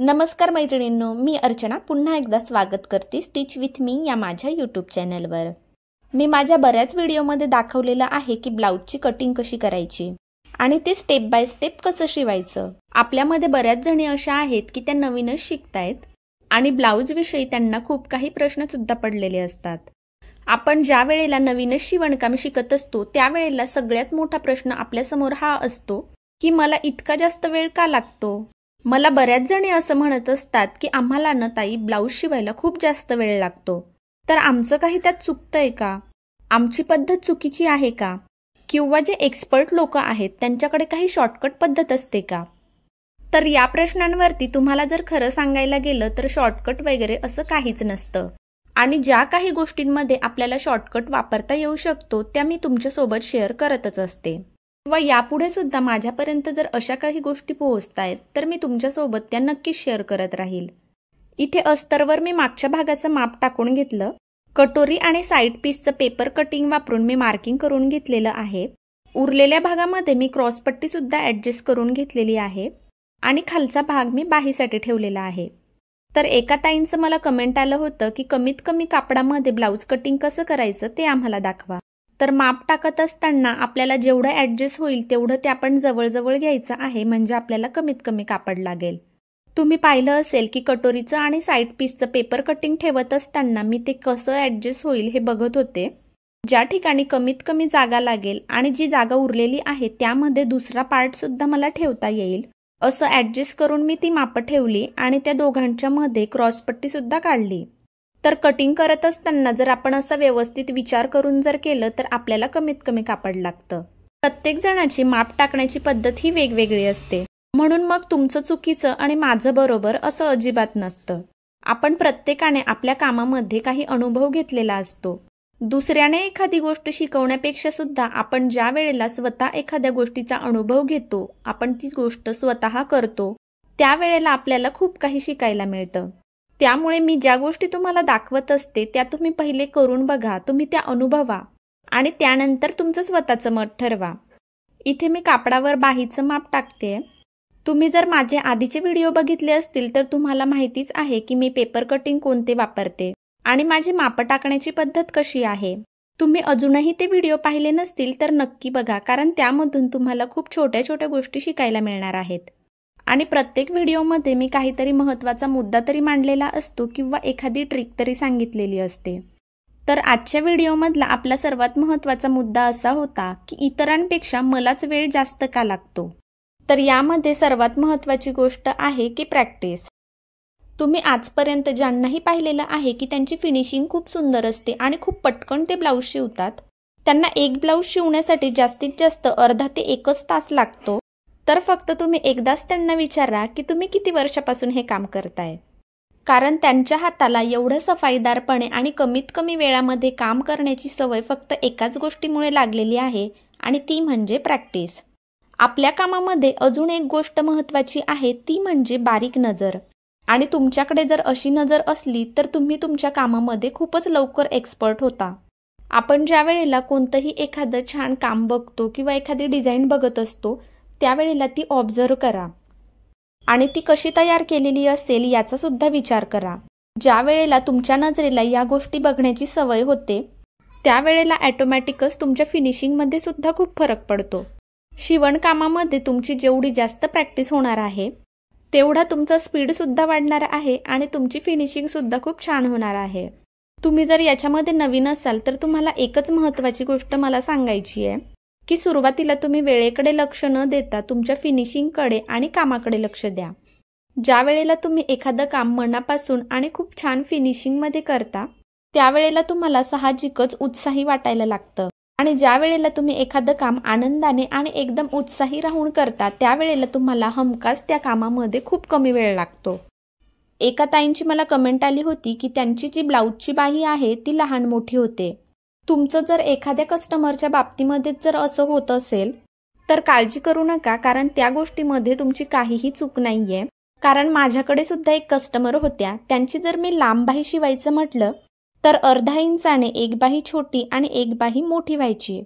नमस्कार मैत्रिणींनो, मी अर्चना पुन्हा एकदा स्वागत करते स्टिच विथ मी या माझ्या यूट्यूब चॅनलवर। मी माझ्या बऱ्याच व्हिडिओमध्ये दाखवलेलं आहे की ब्लाउजची कटिंग कशी करायची आणि ते स्टेप बाय स्टेप कसं शिवायचं। आपल्यामध्ये बऱ्याच जणी अशा आहेत की त्या नवीनच शिकतायत आणि ब्लाउज विषयी त्यांना खूप काही प्रश्न सुद्धा पडलेले असतात। आपण ज्या वेळेला नवीनच शिवणकाम शिकत असतो त्यावेळेला सगळ्यात मोठा प्रश्न आपल्या समोर हा असतो की मला इतका जास्त वेळ का लागतो। मला बऱ्याच जणी असं म्हणत असतात की आम्हाला ना ताई ब्लाउज शिवायला खूप जास्त वेळ लागतो, तर आमचं काही त्यात चुकतंय का, आमची पद्धत चुकीची आहे का, किंवा जे एक्सपर्ट लोक आहेत त्यांच्याकडे काही शॉर्टकट पद्धत असते का। तर या प्रश्नांवरती तुम्हाला जर खरं सांगायला गेलं तर शॉर्टकट वगैरे असं काहीच नसतं आणि ज्या काही गोष्टींमध्ये आपल्याला शॉर्टकट वापरता येऊ शकतो त्या मी तुमच्यासोबत शेअर करतच असते व यापुढे सुद्धा माझ्यापर्यंत जर अशा काही गोष्टी पोहोचतायत तर मी तुमच्यासोबत त्या नक्कीच शेअर करत राहील। इथे अस्तरवर मी मागच्या भागाचं माप टाकून घेतलं, कटोरी आणि साइड पीसचं पेपर कटिंग वापरून मी मार्किंग करून घेतलेलं आहे। उरलेल्या भागामध्ये मी क्रॉस पट्टी सुद्धा ऍडजस्ट करून घेतलेली आहे आणि खालचा भाग मी बाहीसाठी ठेवलेला आहे। तर एका ताईंचं मला कमेंट आलं होतं की कमीत कमी कापडामध्ये ब्लाउज कटिंग कसं करायचं ते आम्हाला दाखवा। तर माप टाकत असताना आपल्याला जेवढं ऍडजस्ट होईल तेवढं ते आपण जवळ घ्यायचं आहे, म्हणजे आपल्याला कमीत कमी कापड लागेल। तुम्ही पाहिलं असेल की कटोरीचं आणि साइड पीसचं पेपर कटिंग ठेवत असताना मी ते कसं ऍडजस्ट होईल हे बघत होते। ज्या ठिकाणी कमीत कमी जागा लागेल आणि जी जागा उरलेली आहे त्यामध्ये दुसरा पार्ट सुद्धा मला ठेवता येईल असं ऍडजस्ट करून मी ती माप ठेवली आणि त्या दोघांच्या मध्ये क्रॉस पट्टी सुद्धा काढली। तर कटिंग करत असताना जर आपण असा व्यवस्थित विचार करून जर केलं तर आपल्याला कमीत कमी कापड लागतं। प्रत्येक जणाची माप टाकण्याची पद्धत ही वेगवेगळी असते, म्हणून मग तुमचं चुकीचं आणि माझं बरोबर असं अजिबात नसतं। आपण प्रत्येकाने आपल्या कामामध्ये काही अनुभव घेतलेला असतो। दुसऱ्याने एखादी गोष्ट शिकवण्यापेक्षा सुद्धा आपण ज्या वेळेला स्वतः एखाद्या गोष्टीचा अनुभव घेतो, आपण ती गोष्ट स्वतः करतो, त्यावेळेला आपल्याला खूप काही शिकायला मिळतं। त्यामुळे मी ज्या गोष्टी तुम्हाला दाखवत असते त्या तुम्ही पहिले करून बघा, तुम्ही त्या अनुभवा आणि त्यानंतर तुमचं स्वतःचं मत ठरवा। इथे मी कापडावर बाहीचं माप टाकते। तुम्ही जर माझे आधीचे व्हिडिओ बघितले असतील तर तुम्हाला माहितीच आहे की मी पेपर कटिंग कोणते वापरते आणि माझी माप टाकण्याची पद्धत कशी आहे। तुम्ही अजूनही ते व्हिडिओ पाहिले नसतील तर नक्की बघा, कारण त्यामधून तुम्हाला खूप छोट्या छोट्या गोष्टी शिकायला मिळणार आहेत आणि प्रत्येक व्हिडिओमध्ये मी काहीतरी महत्त्वाचा मुद्दा तरी मांडलेला असतो किंवा एखादी ट्रिक तरी सांगितलेली असते। तर आजच्या व्हिडिओमधला आपला सर्वात महत्त्वाचा मुद्दा असा होता की इतरांपेक्षा मलाच वेळ जास्त का लागतो। तर यामध्ये सर्वात महत्त्वाची गोष्ट आहे की प्रॅक्टिस। तुम्ही आजपर्यंत ज्यांनाही पाहिलेलं आहे की त्यांची फिनिशिंग खूप सुंदर असते आणि खूप पटकन ते ब्लाऊज शिवतात, त्यांना एक ब्लाऊज शिवण्यासाठी जास्तीत जास्त अर्धा ते 1 तास लागतो। तर फक्त तुम्ही एकदाच त्यांना विचारा की तुम्ही किती वर्षापासून हे काम करताय, कारण त्यांच्या हाताला एवढं सफाईदारपणे आणि कमीत कमी वेळामध्ये काम करण्याची सवय फक्त एकाच गोष्टीमुळे लागलेली आहे आणि ती म्हणजे प्रॅक्टिस। आपल्या कामामध्ये अजून एक गोष्ट महत्त्वाची आहे ती म्हणजे बारीक नजर, आणि तुमच्याकडे जर अशी नजर असली तर तुम्ही तुमच्या कामामध्ये खूपच लवकर एक्सपर्ट होता। आपण ज्या वेळेला कोणतंही एखादं छान काम बघतो किंवा एखादी डिझाईन बघत असतो त्यावेळेला ती ऑब्झर्व करा आणि ती कशी तयार केलेली असेल याचा सुद्धा विचार करा। ज्या वेळेला तुमच्या नजरेला या गोष्टी बघण्याची सवय होते त्यावेळेला ऑटोमॅटिकच तुमच्या फिनिशिंगमध्ये सुद्धा खूप फरक पडतो। शिवणकामामध्ये तुमची जेवढी जास्त प्रॅक्टिस होणार आहे तेवढा तुमचा स्पीड सुद्धा वाढणार आहे आणि तुमची फिनिशिंग सुद्धा खूप छान होणार आहे। तुम्ही जर याच्यामध्ये नवीन असाल तर तुम्हाला एकच महत्त्वाची गोष्ट मला सांगायची आहे की सुरुवातीला तुम्ही वेळेकडे लक्ष न देता तुमच्या फिनिशिंगकडे आणि कामाकडे लक्ष द्या। ज्या वेळेला तुम्ही एखादं काम मनापासून आणि खूप छान फिनिशिंगमध्ये करता त्यावेळेला तुम्हाला साहजिकच उत्साही वाटायला लागतं आणि ज्या वेळेला तुम्ही एखादं काम आनंदाने आणि एकदम उत्साही राहून करता त्यावेळेला तुम्हाला हमखास त्या कामामध्ये खूप कमी वेळ लागतो। एका ताईंची मला कमेंट आली होती की त्यांची जी ब्लाऊजची बाही आहे ती लहान मोठी होते। तुमचं जर एखाद्या कस्टमरच्या बाबतीमध्ये जर असं होत असेल तर काळजी करू नका, कारण त्या गोष्टीमध्ये तुमची काहीही चूक नाहीये। कारण माझ्याकडे सुद्धा एक कस्टमर होत्या, त्यांची जर मी लांब बाही शिवायचं म्हटलं तर अर्धा इंचाने एक बाही छोटी आणि एक बाही मोठी व्हायची।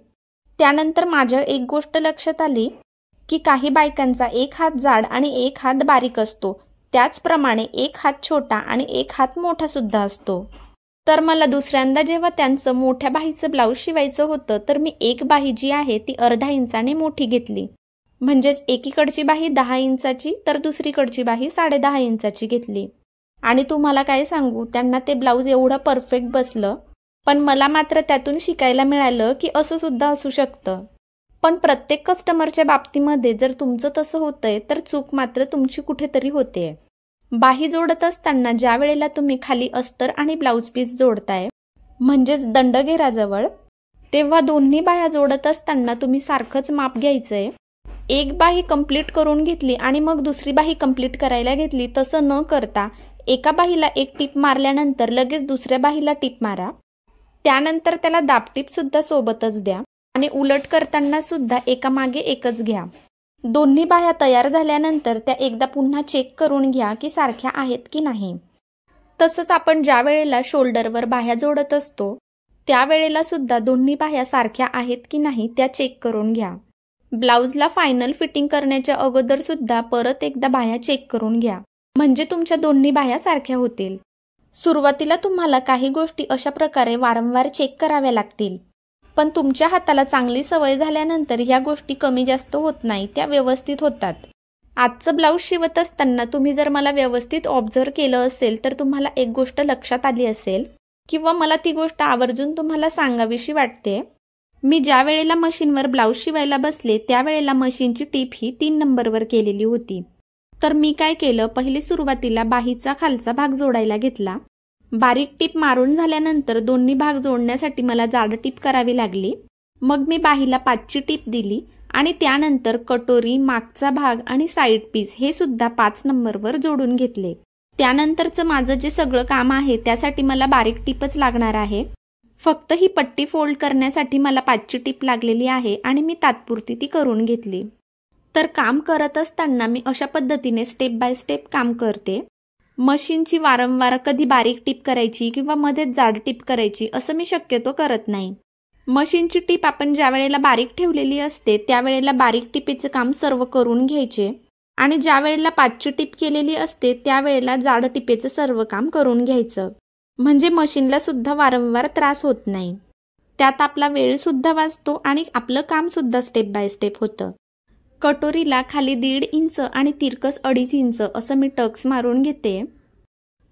त्यानंतर माझ्या एक गोष्ट लक्षात आली की काही बायकांचा एक हात जाड आणि एक हात बारीक असतो, त्याचप्रमाणे एक हात छोटा आणि एक हात मोठा सुद्धा असतो. तर मला दुसऱ्यांदा जेव्हा त्यांचं मोठ्या बाहीचं ब्लाऊज शिवायचं होतं तर मी एक बाही जी आहे ती अर्धा इंचाने मोठी घेतली. म्हणजेच एकीकडची बाही 10 इंचाची तर दुसरीकडची बाही 10.5 इंचाची घेतली. आणि तुम्हाला काय सांगू, त्यांना ते ब्लाऊज एवढं परफेक्ट बसलं. पण मला मात्र त्यातून शिकायला मिळालं की असं सुद्धा असू शकतं. पण प्रत्येक कस्टमरच्या बाबतीमध्ये जर तुमचं तसं होतंय तर चूक मात्र तुमची कुठेतरी होतेय. बाही जोडत असताना ज्या वेळेला तुम्ही खाली अस्तर आणि ब्लाऊज पीस जोडताय म्हणजेच दंडगेराजवळ, तेव्हा दोन्ही बाह्या जोडत असताना तुम्ही सारखंच माप घ्यायचंय. एक बाही कंप्लीट करून घेतली आणि मग दुसरी बाही कंप्लीट करायला घेतली तसं न करता एका बाहीला एक टिप मारल्यानंतर लगेच दुसऱ्या बाहीला टिप मारा. त्यानंतर त्याला दाबटीप सुद्धा सोबतच द्या आणि उलट करताना सुद्धा एकामागे एकच घ्या. दोन्ही बाह्या तयार झाल्यानंतर त्या एकदा पुन्हा चेक करून घ्या की सारख्या आहेत की नाही. तसंच आपण ज्या वेळेला शोल्डरवर बाह्या जोडत असतो त्यावेळेला सुद्धा दोन्ही बाह्या सारख्या आहेत की नाही त्या चेक करून घ्या. ब्लाऊजला फायनल फिटिंग करण्याच्या अगोदर सुद्धा परत एकदा बाह्या चेक करून घ्या, म्हणजे तुमच्या दोन्ही बाह्या सारख्या होतील. सुरुवातीला तुम्हाला काही गोष्टी अशा प्रकारे वारंवार चेक कराव्या लागतील, पण तुमच्या हाताला चांगली सवय झाल्यानंतर ह्या गोष्टी कमी जास्त होत नाही, त्या व्यवस्थित होतात. आजचं ब्लाऊज शिवत असताना तुम्ही जर मला व्यवस्थित ऑब्झर्व केलं असेल तर तुम्हाला एक गोष्ट लक्षात आली असेल किंवा मला ती गोष्ट आवर्जून तुम्हाला सांगावीशी वाटते. मी ज्या वेळेला मशीनवर ब्लाऊज शिवायला बसले त्यावेळेला मशीनची टीप ही 3 नंबरवर केलेली होती. तर मी काय केलं, पहिले सुरुवातीला बाहीचा खालचा भाग जोडायला घेतला. बारीक टीप मारून झाल्यानंतर दोन्ही भाग जोडण्यासाठी मला जाड टीप करावी लागली. मग मी बाहीला 5ची टीप दिली आणि त्यानंतर कटोरी, मागचा भाग आणि साईड पीस हे सुद्धा 5 नंबरवर जोडून घेतले. त्यानंतरचं माझं जे सगळं काम आहे त्यासाठी मला बारीक टीपच लागणार आहे. फक्त ही पट्टी फोल्ड करण्यासाठी मला 5ची टीप लागलेली आहे आणि मी तात्पुरती ती करून घेतली. तर काम करत असताना मी अशा पद्धतीने स्टेप बाय स्टेप काम करते. मशीनची वारंवार कधी बारीक टीप करायची किंवा मध्येच जाड टीप करायची असं मी शक्यतो करत नाही. मशीनची टीप आपण ज्या वेळेला बारीक ठेवलेली असते त्यावेळेला बारीक टीपेचं काम सर्व करून घ्यायचे आणि ज्या वेळेला 5ची टीप केलेली असते त्यावेळेला जाड टीपेचं सर्व काम करून घ्यायचं, म्हणजे मशीनला सुद्धा वारंवार त्रास होत नाही. त्यात आपला वेळ सुद्धा वाचतो आणि आपलं काम सुद्धा स्टेप बाय स्टेप होतं. कटोरीला खाली 1.5 इंच आणि तिरकस 2.5 इंच असं मी टक्स मारून घेते.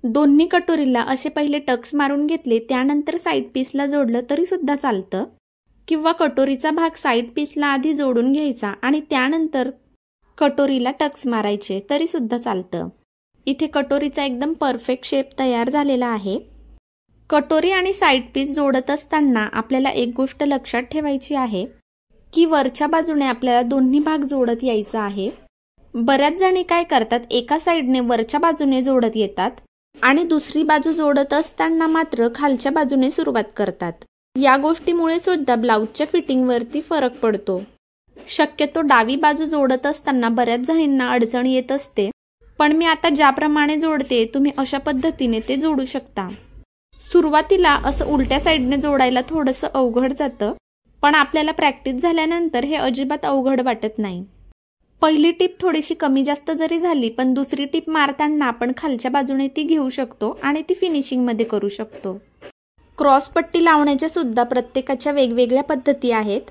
दोन्ही कटोरीला असे पहिले टक्स मारून घेतले, त्यानंतर साईड पीसला जोडलं तरी सुद्धा चालतं किंवा कटोरीचा भाग साईड पीसला आधी जोडून घ्यायचा आणि त्यानंतर कटोरीला टक्स मारायचे तरी सुद्धा चालतं. इथे कटोरीचा एकदम परफेक्ट शेप तयार झालेला आहे. कटोरी आणि साईड पीस जोडत असताना आपल्याला एक गोष्ट लक्षात ठेवायची आहे की वरच्या बाजूने आपल्याला दोन्ही भाग जोडत यायचा आहे. बऱ्याच जणी काय करतात, एका साईडने वरच्या बाजूने जोडत येतात आणि दुसरी बाजू जोडत असताना मात्र खालच्या बाजूने सुरुवात करतात. या गोष्टीमुळे सुद्धा ब्लाऊजच्या फिटिंगवरती फरक पडतो. शक्यतो डावी बाजू जोडत असताना बऱ्याच जणींना अडचण येत असते, पण मी आता ज्याप्रमाणे जोडते तुम्ही अशा पद्धतीने ते जोडू शकता. सुरुवातीला असं उलट्या साईडने जोडायला थोडंसं अवघड जातं, पण आपल्याला प्रॅक्टिस झाल्यानंतर हे अजिबात अवघड वाटत नाही. पहिली टीप थोडीशी कमी जास्त जरी झाली पण दुसरी टीप मारताना आपण खालच्या बाजूने ती घेऊ शकतो आणि ती फिनिशिंगमध्ये करू शकतो. क्रॉस पट्टी लावण्याच्या सुद्धा प्रत्येकाच्या वेगवेगळ्या पद्धती आहेत.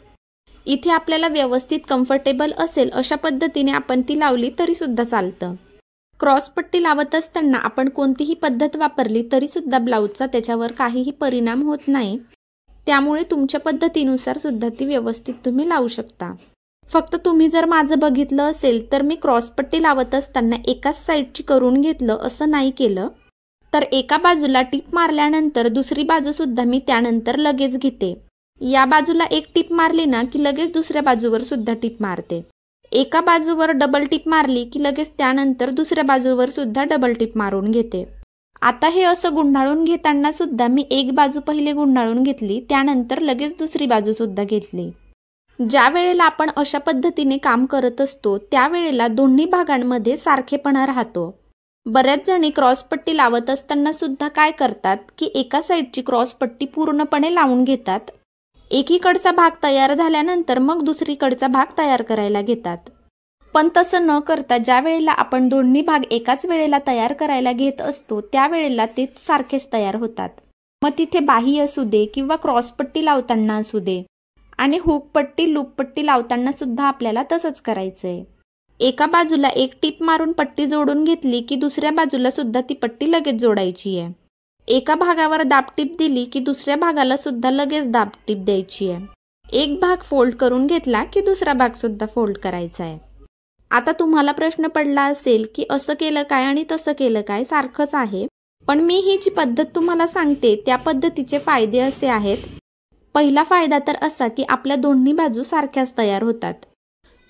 इथे आपल्याला व्यवस्थित कम्फर्टेबल असेल अशा पद्धतीने आपण ती लावली तरी सुद्धा चालतं. क्रॉस पट्टी लावत असताना आपण कोणतीही पद्धत वापरली तरी सुद्धा ब्लाऊजचा त्याच्यावर काहीही परिणाम होत नाही. त्यामुळे तुमच्या पद्धतीनुसार सुद्धा ती व्यवस्थित तुम्ही लावू शकता. फक्त तुम्ही जर माझं बघितलं असेल तर मी क्रॉस पट्टी लावत असताना एकाच साईडची करून घेतलं असं नाही केलं. तर एका बाजूला टीप मारल्यानंतर दुसरी बाजू सुद्धा मी त्यानंतर लगेच घेते. या बाजूला एक टीप मारली ना की लगेच दुसऱ्या बाजूवर सुद्धा टीप मारते. एका बाजूवर डबल टीप मारली की लगेच त्यानंतर दुसऱ्या बाजूवर सुद्धा डबल टीप मारून घेते. आता हे असं गुंडाळून घेताना सुद्धा मी एक बाजू पहिले गुंडाळून घेतली, त्यानंतर लगेच दुसरी बाजू सुद्धा घेतली. ज्या वेळेला आपण अशा पद्धतीने काम करत असतो त्यावेळेला दोन्ही भागांमध्ये सारखेपणा राहतो. बऱ्याच जणी क्रॉस पट्टी लावत असताना सुद्धा काय करतात की एका साईडची क्रॉस पट्टी पूर्णपणे लावून घेतात. एकीकडचा भाग तयार झाल्यानंतर मग दुसरीकडचा भाग तयार करायला घेतात. पण तसं न करता ज्या वेळेला आपण दोन्ही भाग एकाच वेळेला तयार करायला घेत असतो त्यावेळेला ते सारखेच तयार होतात। मग तिथे बाही असू दे किंवा क्रॉस पट्टी लावताना असू दे आणि हुक पट्टी लूप पट्टी लावताना सुद्धा आपल्याला तसंच करायचंय। एका बाजूला एक टीप मारून पट्टी जोडून घेतली की दुसऱ्या बाजूला सुद्धा ती पट्टी लगेच जोडायची आहे। एका भागावर दाबटीप दिली की दुसऱ्या भागाला सुद्धा लगेच दाबटीप द्यायची आहे। एक भाग फोल्ड करून घेतला की दुसरा भाग सुद्धा फोल्ड करायचा आहे। आता तुम्हाला प्रश्न पडला असेल की असं केलं काय आणि तसं केलं काय, सारखंच आहे। पण मी ही जी पद्धत तुम्हाला सांगते त्या पद्धतीचे फायदे असे आहेत। पहिला फायदा तर असा की आपल्या दोन्ही बाजू सारख्याच तयार होतात।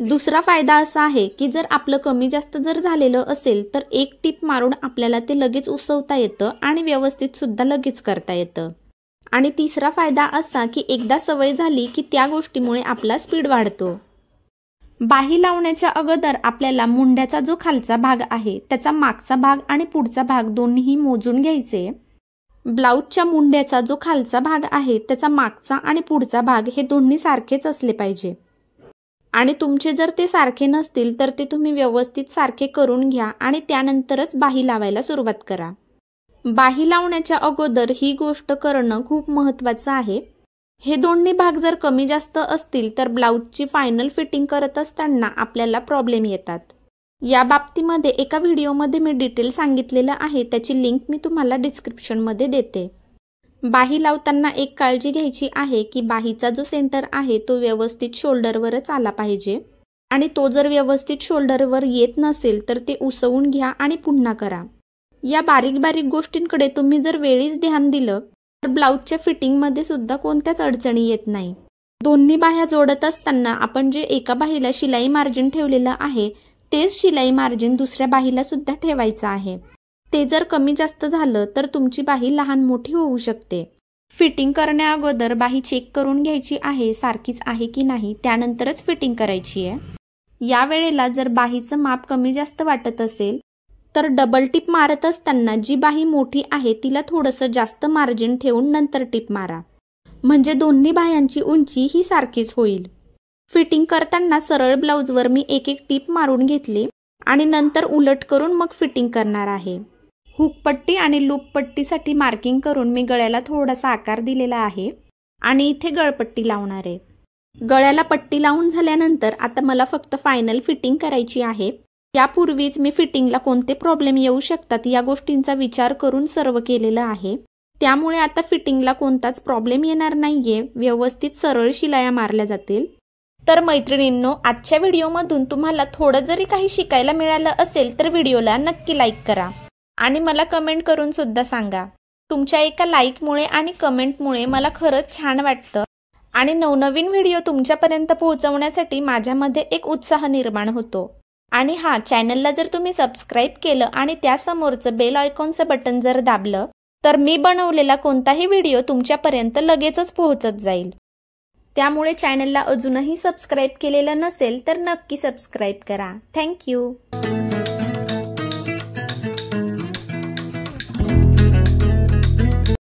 दुसरा फायदा असा आहे की जर आपलं कमी जास्त जर झालेलं असेल तर एक टीप मारून आपल्याला ते लगेच उसवता येतं आणि व्यवस्थित सुद्धा लगेच करता येतं। आणि तिसरा फायदा असा की एकदा सवय झाली की त्या गोष्टीमुळे आपला स्पीड वाढतो। बाही लावण्याच्या अगोदर आपल्याला मुंड्याचा जो खालचा भाग आहे त्याचा मागचा भाग आणि पुढचा भाग दोन्ही मोजून घ्यायचे। ब्लाऊजच्या मुंड्याचा जो खालचा भाग आहे त्याचा मागचा आणि पुढचा भाग हे दोन्ही सारखेच असले पाहिजे। आणि तुमचे जर ते सारखे नसतील तर ते तुम्ही व्यवस्थित सारखे करून घ्या आणि त्यानंतरच बाही लावायला सुरुवात करा। बाही लावण्याच्या अगोदर ही गोष्ट करणं खूप महत्त्वाचं आहे। हे दोन्ही भाग जर कमी जास्त असतील तर ब्लाऊजची फायनल फिटिंग करत असताना आपल्याला प्रॉब्लेम येतात। या बाबतीमध्ये एका व्हिडिओमध्ये मी डिटेल सांगितलेलं आहे, त्याची लिंक मी तुम्हाला डिस्क्रिप्शनमध्ये देते। बाही लावताना एक काळजी घ्यायची आहे की बाहीचा जो सेंटर आहे तो व्यवस्थित शोल्डरवरच आला पाहिजे आणि तो जर व्यवस्थित शोल्डरवर येत नसेल तर ते उसवून घ्या आणि पुन्हा करा। या बारीक बारीक गोष्टींकडे तुम्ही जर वेळीच ध्यान दिलं तर ब्लाऊजच्या फिटिंगमध्ये सुद्धा कोणत्याच अडचणी येत नाही। दोन्ही बाह्या जोडत असताना आपण जे एका बाहीला शिलाई मार्जिन ठेवलेलं आहे तेच शिलाई मार्जिन दुसऱ्या बाहीला सुद्धा ठेवायचं आहे। ते जर कमी जास्त झालं तर तुमची बाही लहान मोठी होऊ शकते। फिटिंग करण्याअगोदर बाही चेक करून घ्यायची आहे सारखीच आहे की नाही, त्यानंतरच फिटिंग करायची आहे। या वेळेला जर बाहीचं माप कमी जास्त वाटत असेल तर डबल टिप मारत असताना जी बाही मोठी आहे तिला थोडंसं जास्त मार्जिन ठेवून नंतर टिप मारा, म्हणजे दोन्ही बाह्यांची उंची ही सारखीच होईल। फिटिंग करताना सरळ ब्लाऊजवर मी एक एक टिप मारून घेतली आणि नंतर उलट करून मग फिटिंग करणार आहे। हुक पट्टी आणि लूप पट्टीसाठी मार्किंग करून मी गळ्याला थोडासा आकार दिलेला आहे आणि इथे गळपट्टी लावणार आहे। गळ्याला पट्टी लावून झाल्यानंतर आता मला फक्त फायनल फिटिंग करायची आहे। यापूर्वीच मी फिटिंगला कोणते प्रॉब्लेम येऊ शकतात या गोष्टींचा विचार करून सर्व केलेलं आहे, त्यामुळे आता फिटिंगला कोणताच प्रॉब्लेम येणार नाहीये, व्यवस्थित सरळ शिलाया मारल्या जातील। तर मैत्रिणींनो, आजच्या व्हिडिओमधून तुम्हाला थोडं जरी काही शिकायला मिळालं असेल तर व्हिडिओला नक्की लाईक करा आणि मला कमेंट करून सुद्धा सांगा। तुमच्या एका लाईकमुळे आणि कमेंटमुळे मला खरंच छान वाटतं आणि नवनवीन व्हिडिओ तुमच्यापर्यंत पोहोचवण्यासाठी माझ्यामध्ये एक उत्साह निर्माण होतो। आणि हा, चॅनलला जर तुम्ही सबस्क्राईब केलं आणि त्यासमोरचं बेल आयकॉनचं बटन जर दाबलं तर मी बनवलेला कोणताही व्हिडिओ तुमच्यापर्यंत लगेचच पोहोचत जाईल। त्यामुळे चॅनलला अजूनही सबस्क्राईब केलेलं नसेल तर नक्की सबस्क्राईब करा। थँक्यू।